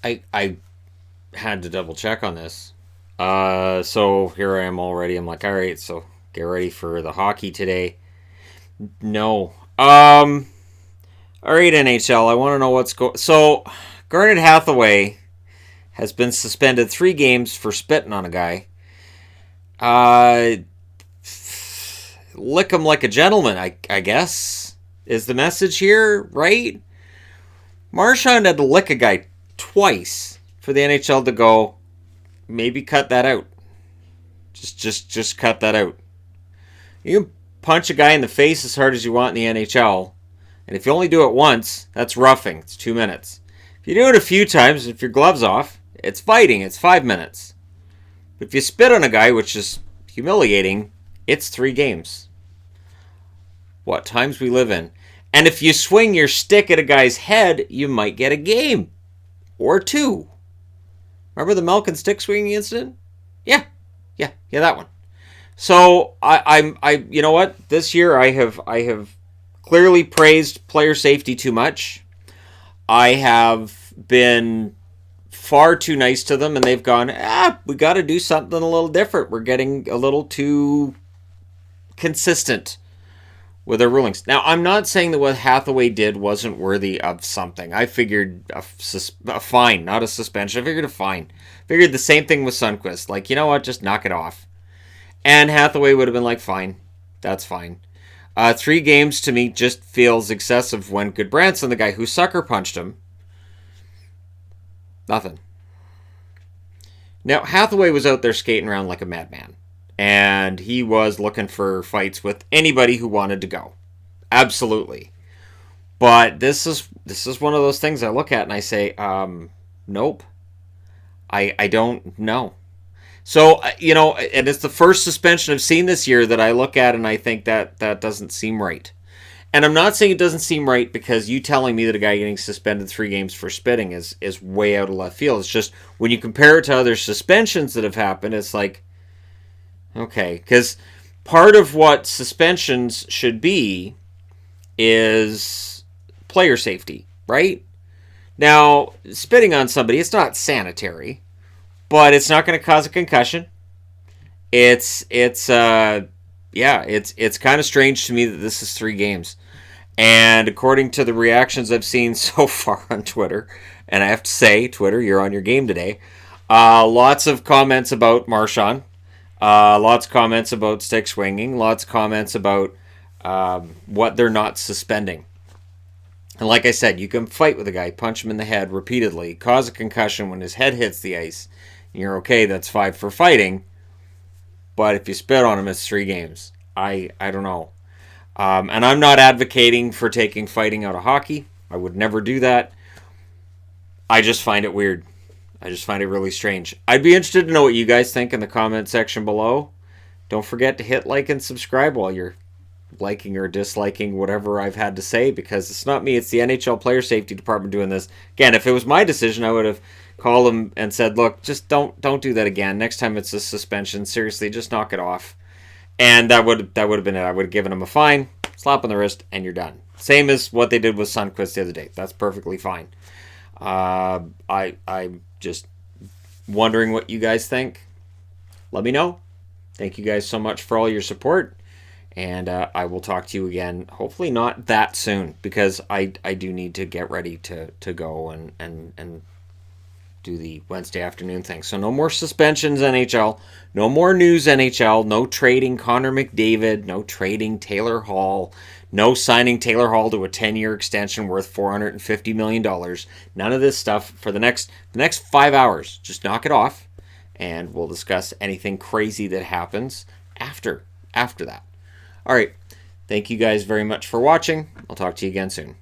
I had to double check on this. So here I am already. I'm like, all right, so get ready for the hockey today. No. All right, NHL. I want to know what's going. So, Garnet Hathaway has been suspended 3 games for spitting on a guy. Uh, Lick him like a gentleman. I guess is the message here, right? Marchand had to lick a guy twice for the NHL to go. Maybe cut that out. Just cut that out. You can punch a guy in the face as hard as you want in the NHL, and if you only do it once, that's roughing. It's 2 minutes. If you do it a few times, if your glove's off, it's fighting. It's 5 minutes. But if you spit on a guy, which is humiliating, it's 3 games. What times we live in. And if you swing your stick at a guy's head, you might get a game. Or 2. Remember the milk and stick swinging incident? Yeah, that one. So you know what? This year I have clearly praised player safety too much. I have been far too nice to them, and they've gone, we got to do something a little different. We're getting a little too consistent with their rulings. Now, I'm not saying that what Hathaway did wasn't worthy of something. I figured a fine, not a suspension. I figured a fine. Figured the same thing with Sundqvist. Like, you know what? Just knock it off. And Hathaway would have been like, fine. That's fine. 3 games to me just feels excessive when Goodbranson, the guy who sucker punched him, nothing. Now, Hathaway was out there skating around like a madman. And he was looking for fights with anybody who wanted to go. Absolutely. But this is one of those things I look at and I say, nope. I don't know. So, and it's the first suspension I've seen this year that I look at and I think that doesn't seem right. And I'm not saying it doesn't seem right because you telling me that a guy getting suspended 3 games for spitting is way out of left field. It's just when you compare it to other suspensions that have happened, it's like, okay. Because part of what suspensions should be is player safety, right? Now, spitting on somebody, it's not sanitary, but it's not going to cause a concussion. It's kind of strange to me that this is 3 games. And according to the reactions I've seen so far on Twitter, and I have to say, Twitter, you're on your game today. Lots of comments about Marchand. Lots of comments about stick swinging. Lots of comments about what they're not suspending. And like I said, you can fight with a guy, punch him in the head repeatedly, cause a concussion when his head hits the ice. And you're okay, that's 5 for fighting. But if you spit on him, it's 3 games. I don't know. And I'm not advocating for taking fighting out of hockey. I would never do that. I just find it weird. I just find it really strange. I'd be interested to know what you guys think in the comment section below. Don't forget to hit like and subscribe while you're liking or disliking whatever I've had to say, because it's not me, it's the NHL Player Safety Department doing this. Again, if it was my decision, I would have called them and said, look, just don't do that again. Next time it's a suspension, seriously, just knock it off. And that would have been it. I would have given them a fine, slap on the wrist, and you're done. Same as what they did with Sundqvist the other day. That's perfectly fine. I'm just wondering what you guys think. Let me know. Thank you guys so much for all your support. And I will talk to you again, hopefully not that soon, because I do need to get ready to go and do the Wednesday afternoon thing. So no more suspensions, NHL. No more news, NHL. No trading Connor McDavid. No trading Taylor Hall. No signing Taylor Hall to a 10-year extension worth $450 million. None of this stuff for the next 5 hours. Just knock it off, and we'll discuss anything crazy that happens after that. All right. Thank you guys very much for watching. I'll talk to you again soon.